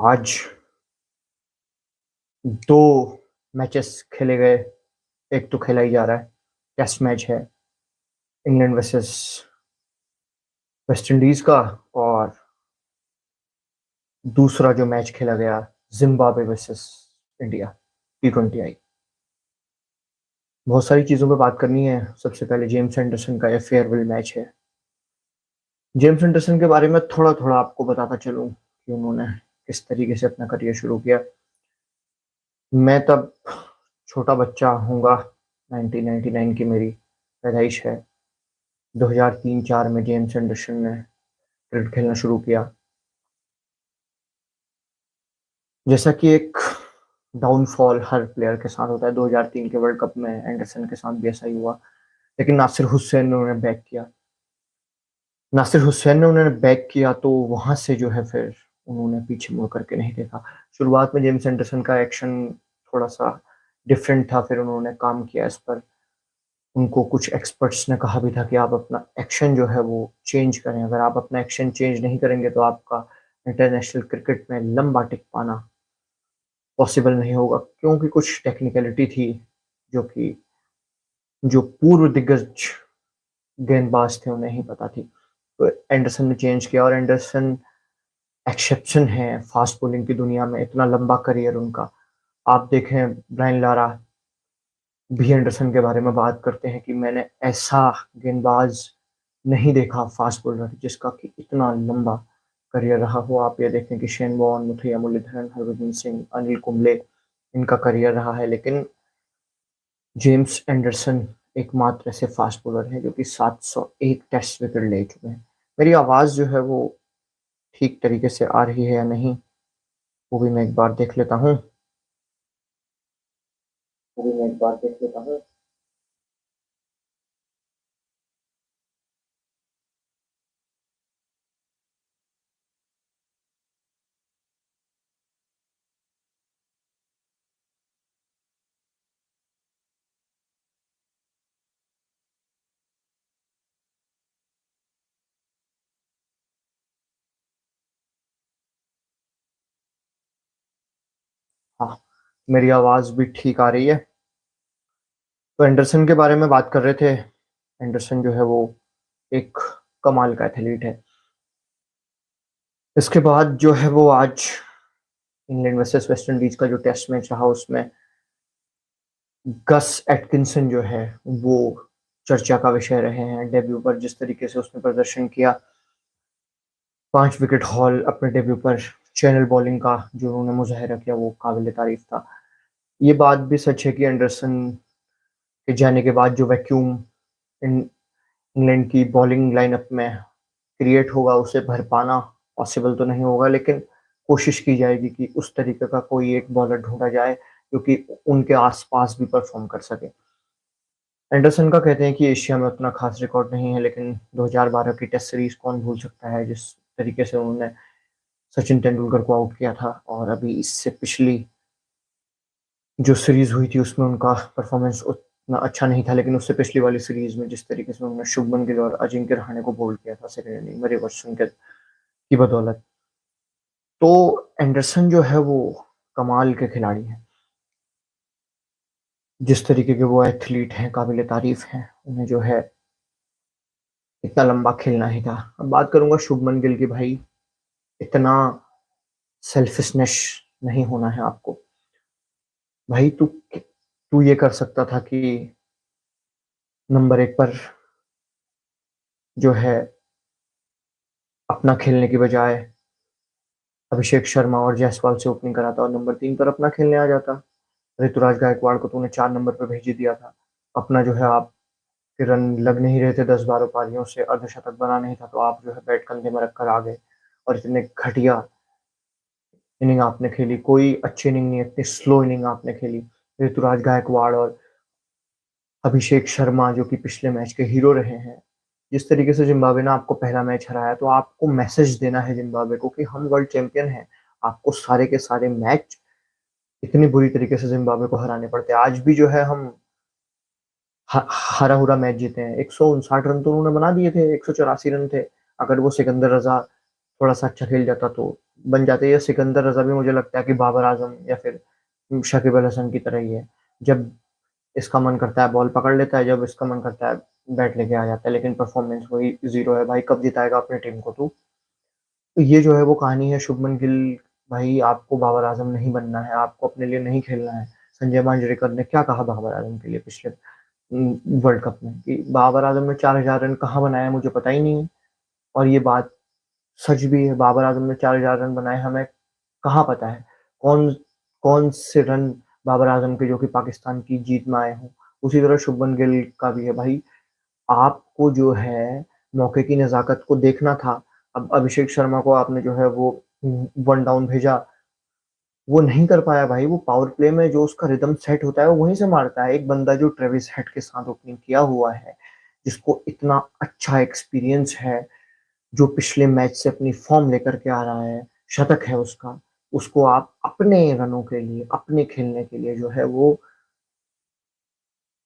आज 2 मैचेस खेले गए, एक तो खेला ही जा रहा है, टेस्ट मैच है, इंग्लैंड वर्सेस वेस्ट इंडीज़ का और दूसरा जो मैच खेला गया ज़िम्बाब्वे वर्सेस इंडिया, टी20 आई। बहुत सारी चीज़ों पे बात करनी है, सबसे पहले जेम्स एंडरसन का ये फेयरवेल मैच है। जेम्स एंडरसन के बारे में थोड़ा-थोड़ा आपको बताता चलूँ कि उन्होंने किस तरीके से अपना करियर शुरू किया। मैं तब छोटा बच्चा होऊँगा, 1999 की मेरी पैदाइश है। 2003-4 में जेम्स एंडरसन ने क्रिकेट खेलना शुरू किया। जैसा कि एक डाउनफॉल हर प्लेयर के साथ होता है, 2003 के वर्ल्ड कप में एंडरसन के साथ भी ऐसा ही हुआ, लेकिन नासिर हुसैन ने उन्हें बैक किया। नासिर हुसैन ने उन्हें बैक किया तो वहाँ से जो है फिर उन्होंने पीछे मुड़ करके नहीं देखा। शुरुआत में जेम्स एंडरसन का एक्शन थोड़ा-सा डिफरेंट था, फिर उन्होंने काम किया इस पर। उनको कुछ एक्सपर्ट्स ने कहा भी था कि आप अपना एक्शन जो है वो चेंज करें, अगर आप अपना एक्शन चेंज नहीं करेंगे तो आपका इंटरनेशनल क्रिकेट में लंबा टिक पाना पॉसिबल नहीं होगा, क्योंकि कुछ टेक्निकलिटी थी जो कि जो पूर्व दिग्गज गेंदबाज थे उन्हें ही पता थी। तो एंडरसन ने चेंज किया और एंडरसन एक्सेप्शन है फास्ट बॉलिंग की दुनिया में, इतना लंबा करियर उनका। आप देखें ब्रायन लारा भी एंडरसन के बारे में बात करते हैं कि मैंने ऐसा गेंदबाज नहीं देखा फास्ट बॉलर जिसका कि इतना लंबा करियर रहा हो। आप ये देखें कि शेन वॉर्न, मुथैया मुरलीधरन, हरभजन सिंह, अनिल कुंबले, इनका करियर रहा है, लेकिन जेम्स एंडरसन एकमात्र ऐसे फास्ट बॉलर हैं जो कि 701 टेस्ट विकेट ले चुके हैं। मेरी आवाज़ जो है वो ठीक तरीके से आ रही है या नहीं, वो भी मैं एक बार देख लेता हूँ। वो भी मैं एक बार देख लेता हूँ। हाँ, मेरी आवाज़ भी ठीक आ रही है। तो एंडरसन के बारे में बात कर रहे थे। एंडरसन जो है वो एक कमाल का एथलीट है। इसके बाद जो है वो आज इंग्लैंड वर्सेस वेस्ट इंडीज का जो टेस्ट मैच रहा उसमें गस एटकिंसन जो है वो चर्चा का विषय रहे हैं। डेब्यू पर जिस तरीके से उसने प्रदर्शन किया, 5 विकेट हॉल अपने डेब्यू पर, चैनल बॉलिंग का जो उन्होंने मुजाहिरा किया वो काबिल तारीफ था। ये बात भी सच है कि एंडरसन के जाने के बाद जो वैक्यूम इंग्लैंड की बॉलिंग लाइनअप में क्रिएट होगा उसे भर पाना पॉसिबल तो नहीं होगा, लेकिन कोशिश की जाएगी कि उस तरीके का कोई एक बॉलर ढूंढा जाए जो कि उनके आसपास भी परफॉर्म कर सके। एंडरसन का कहते हैं कि एशिया में उतना खास रिकॉर्ड नहीं है, लेकिन 2012 की टेस्ट सीरीज कौन भूल सकता है जिस तरीके से उन्होंने सचिन तेंदुलकर को आउट किया था। और अभी इससे पिछली जो सीरीज हुई थी उसमें उनका परफॉर्मेंस उतना अच्छा नहीं था, लेकिन उससे पिछली वाली सीरीज में जिस तरीके से उन्होंने शुभमन गिल और अजिंक्य रहाणे को बोल्ड किया था सेकेंड इनिंग में रिवर्स विकेट की बदौलत, तो एंडरसन जो है वो कमाल के खिलाड़ी हैं। जिस तरीके के वो एथलीट हैं, काबिल तारीफ हैं। उन्हें जो है इतना लंबा खेलना ही था। अब बात करूंगा शुभमन गिल की। भाई, इतना सेल्फिशनेस नहीं होना है आपको। भाई, तू तू ये कर सकता था कि नंबर एक पर जो है अपना खेलने की बजाय अभिषेक शर्मा और जायसवाल से ओपनिंग कराता और नंबर 3 पर अपना खेलने आ जाता। ऋतुराज गायकवाड़ को तूने 4 नंबर पर भेज ही दिया था। अपना जो है आप के रन लग नहीं रहे थे 10-12 पारियों से, अर्धशतक बना नहीं था, तो आप जो है बैट कंधे में रखकर आ गए और इतने घटिया इनिंग आपने खेली। कोई अच्छी इनिंग नहीं, इतनी स्लो इनिंग आपने खेली। ऋतुराज गायकवाड़ और अभिषेक शर्मा जो कि पिछले मैच के हीरो रहे हैं, जिस तरीके से जिम्बाब्वे ने आपको पहला मैच हराया, तो आपको मैसेज देना है जिम्बाब्वे को कि हम वर्ल्ड चैंपियन हैं। आपको सारे के सारे मैच इतनी बुरी तरीके से जिम्बाब्वे को हराने पड़ते हैं। आज भी जो है हम हरा हुरा मैच जीते हैं। 159 रन तो उन्होंने बना दिए थे, 184 रन थे। अगर वो सिकंदर रजा थोड़ा सा अच्छा खेल जाता तो बन जाते। या सिकंदर रजा भी मुझे लगता है कि बाबर आजम या फिर शकीब अल हसन की तरह ही है, जब इसका मन करता है बॉल पकड़ लेता है, जब इसका मन करता है बैट लेके आ जाता है, लेकिन परफॉर्मेंस वही जीरो है भाई। कब जिताएगा अपनी टीम को तू? तो ये जो है वो कहानी है शुभमन गिल। भाई आपको बाबर आजम नहीं बनना है, आपको अपने लिए नहीं खेलना है। संजय मांजरेकर ने क्या कहा बाबर आजम के लिए पिछले वर्ल्ड कप में कि बाबर आजम ने 4,000 रन कहाँ बनाया मुझे पता ही नहीं है। और ये बात सच भी है, बाबर आजम ने 4,000 रन बनाए हमें कहाँ पता है? कौन कौन से रन बाबर आजम के जो कि पाकिस्तान की जीत में आए हों? उसी तरह शुभमन गिल का भी है भाई। आपको जो है मौके की नजाकत को देखना था। अब अभिषेक शर्मा को आपने जो है वो वन डाउन भेजा, वो नहीं कर पाया भाई। वो पावर प्ले में जो उसका रिदम सेट होता है वो वहीं से मारता है। एक बंदा जो ट्रेविस हेड के साथ ओपनिंग किया हुआ है, जिसको इतना अच्छा एक्सपीरियंस है, जो पिछले मैच से अपनी फॉर्म लेकर के आ रहा है, शतक है उसका, उसको आप अपने रनों के लिए, अपने खेलने के लिए जो है वो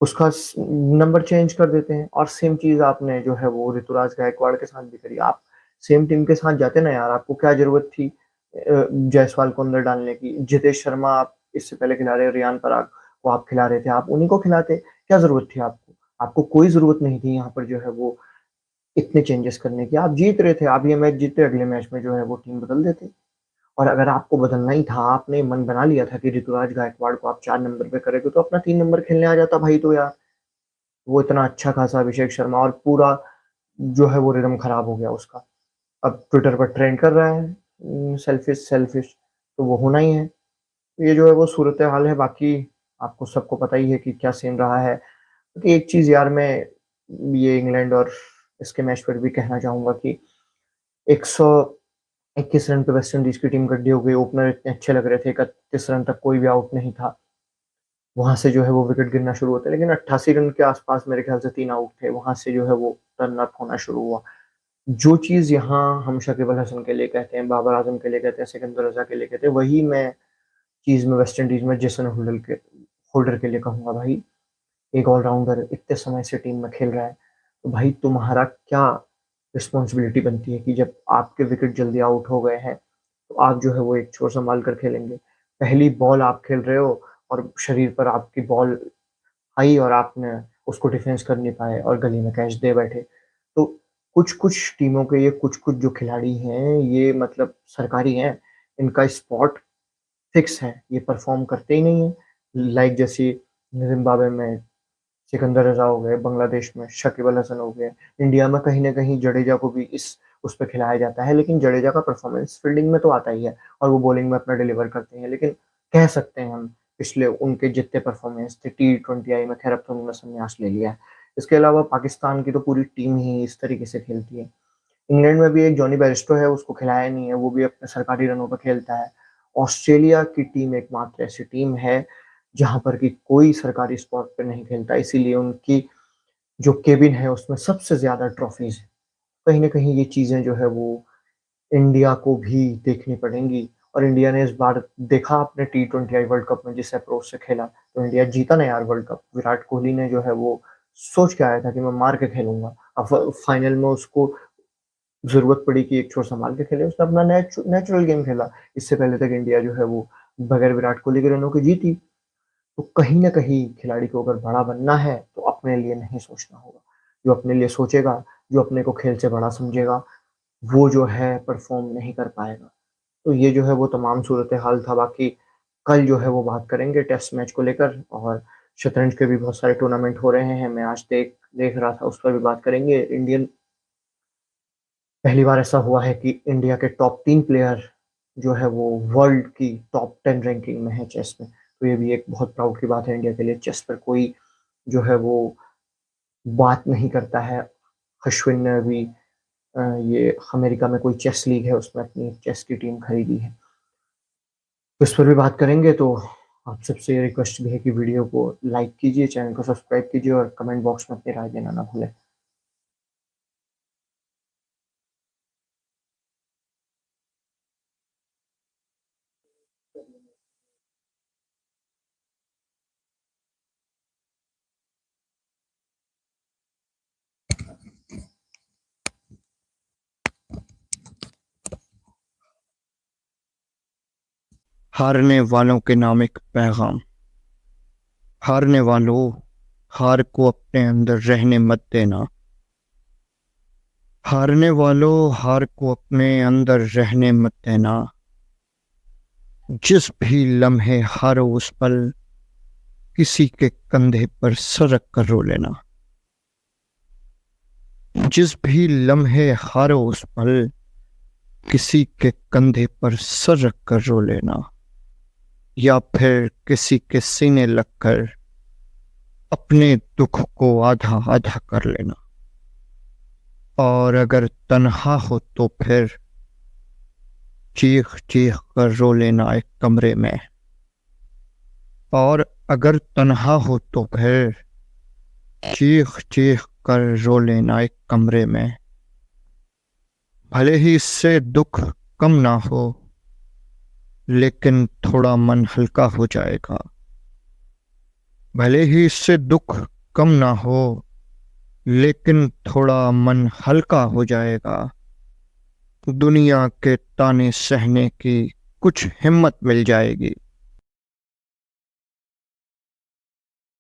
उसका नंबर चेंज कर देते हैं। और सेम चीज आपने जो है वो ऋतुराज गायकवाड़ के साथ भी करी। आप सेम टीम के साथ जाते ना यार, आपको क्या जरूरत थी जायसवाल को अंदर डालने की? जितेश शर्मा आप इससे पहले खिला रहे, रियान पराग को आप खिला रहे थे, आप उन्हीं को खिलाते। क्या जरूरत थी आपको? आपको कोई जरूरत नहीं थी यहाँ पर जो है वो इतने चेंजेस करने की। आप जीत रहे थे, आप ये मैच जीते, अगले मैच में जो है वो टीम बदल देते। और अगर आपको बदलना ही था, आपने मन बना लिया था कि ऋतुराज गायकवाड़ को आप 4 नंबर पे करेंगे, तो अपना 3 नंबर खेलने आ जाता भाई। तो यार वो इतना अच्छा खासा अभिषेक शर्मा, और पूरा जो है वो रिदम खराब हो गया उसका। अब ट्विटर पर ट्रेंड कर रहा है सेल्फिश सेल्फिश, तो वो होना ही है। ये जो है वो सूरत हाल है। बाकी आपको सबको पता ही है कि क्या सीन रहा है। क्योंकि एक चीज यार, मैं ये इंग्लैंड और इसके मैच पर भी कहना चाहूंगा कि 121 रन पे वेस्ट इंडीज की टीम गड्डी हो गई। ओपनर इतने अच्छे लग रहे थे, 31 रन तक कोई भी आउट नहीं था। वहां से जो है वो विकेट गिरना शुरू होते, लेकिन 88 रन के आसपास मेरे ख्याल से 3 आउट थे, वहां से जो है वो टर्न अप होना शुरू हुआ। जो चीज यहाँ हम शकीब अल हसन के लिए कहते हैं, बाबर आजम के लिए कहते हैं, सिकंदर रजा के लिए कहते हैं, वही मैं चीज में वेस्ट इंडीज में जेसन होल्डर के लिए कहूंगा भाई। एक ऑलराउंडर इतने समय से टीम में खेल रहा है, तो भाई तुम्हारा क्या रिस्पॉन्सिबिलिटी बनती है कि जब आपके विकेट जल्दी आउट हो गए हैं, तो आप जो है वो एक छोर संभाल कर खेलेंगे। पहली बॉल आप खेल रहे हो और शरीर पर आपकी बॉल आई और आपने उसको डिफेंस कर नहीं पाए और गली में कैच दे बैठे। तो कुछ कुछ टीमों के ये कुछ कुछ जो खिलाड़ी हैं, ये मतलब सरकारी हैं, इनका स्पॉट फिक्स है, ये परफॉर्म करते ही नहीं है। लाइक जैसे जिम्बाब्वे में सिकंदर रजा हो गए, बांग्लादेश में शकीब अल हसन हो गए, इंडिया में कहीं ना कहीं जडेजा को भी इस उस पर खिलाया जाता है। लेकिन जडेजा का परफॉर्मेंस फील्डिंग में तो आता ही है, और वो बॉलिंग में अपना डिलीवर करते हैं। लेकिन कह सकते हैं हम पिछले उनके जितने परफॉर्मेंस थे T20 में, खैर अब तो उन्होंने संन्यास ले लिया है। इसके अलावा पाकिस्तान की तो पूरी टीम ही इस तरीके से खेलती है। इंग्लैंड में भी एक जॉनी बेयरस्टो है, उसको खिलाया नहीं है, वो भी अपने सरकारी रनों पर खेलता है। ऑस्ट्रेलिया की टीम एकमात्र ऐसी टीम है जहां पर कि कोई सरकारी स्पॉट पे नहीं खेलता, इसीलिए उनकी जो केबिन है उसमें सबसे ज्यादा ट्रॉफीज है। कहीं ना कहीं ये चीजें जो है वो इंडिया को भी देखनी पड़ेंगी। और इंडिया ने इस बार देखा अपने T20 वर्ल्ड कप में जिस अप्रोच से खेला, तो इंडिया जीता ना यार वर्ल्ड कप। विराट कोहली ने जो है वो सोच के आया था कि मैं मार के खेलूंगा। अब फाइनल में उसको जरूरत पड़ी कि एक छोर संभाल के खेले, उसने अपना नेचुरल गेम खेला। इससे पहले तक इंडिया जो है वो बगैर विराट कोहली के रनों की जीती। तो कहीं ना कहीं खिलाड़ी को अगर बड़ा बनना है तो अपने लिए नहीं सोचना होगा। जो अपने लिए सोचेगा, जो अपने को खेल से बड़ा समझेगा, वो जो है परफॉर्म नहीं कर पाएगा। तो ये जो है वो तमाम सूरत हाल था। बाकी कल जो है वो बात करेंगे टेस्ट मैच को लेकर, और शतरंज के भी बहुत सारे टूर्नामेंट हो रहे हैं, मैं आज देख देख रहा था, उस पर भी बात करेंगे। इंडियन पहली बार ऐसा हुआ है कि इंडिया के टॉप 3 प्लेयर जो है वो वर्ल्ड की टॉप 10 रैंकिंग में है चेस में। तो ये भी एक बहुत प्राउड की बात है इंडिया के लिए। चेस पर कोई जो है वो बात नहीं करता है। अश्विन ने अभी ये अमेरिका में कोई चेस लीग है, उसमें अपनी चेस की टीम खरीदी है। तो इस पर भी बात करेंगे। तो आप सबसे रिक्वेस्ट भी है कि वीडियो को लाइक कीजिए, चैनल को सब्सक्राइब कीजिए, और कमेंट बॉक्स में अपनी राय देना ना भूलें। हारने वालों के नाम एक पैगाम। हारने वालों, हार को अपने अंदर रहने मत देना। हारने वालों, हार को अपने अंदर रहने मत देना। जिस भी लम्हे हारो उस पल किसी के कंधे पर सर रख कर रो लेना। जिस भी लम्हे हारो उस पल किसी के कंधे पर सर रख कर रो लेना, या फिर किसी के सीने लगकर अपने दुख को आधा आधा कर लेना। और अगर तन्हा हो तो फिर चीख चीख कर रो लेना एक कमरे में। और अगर तन्हा हो तो फिर चीख चीख कर रो लेना एक कमरे में। भले ही इससे दुख कम ना हो, लेकिन थोड़ा मन हल्का हो जाएगा। भले ही इससे दुख कम ना हो, लेकिन थोड़ा मन हल्का हो जाएगा। दुनिया के ताने सहने की कुछ हिम्मत मिल जाएगी।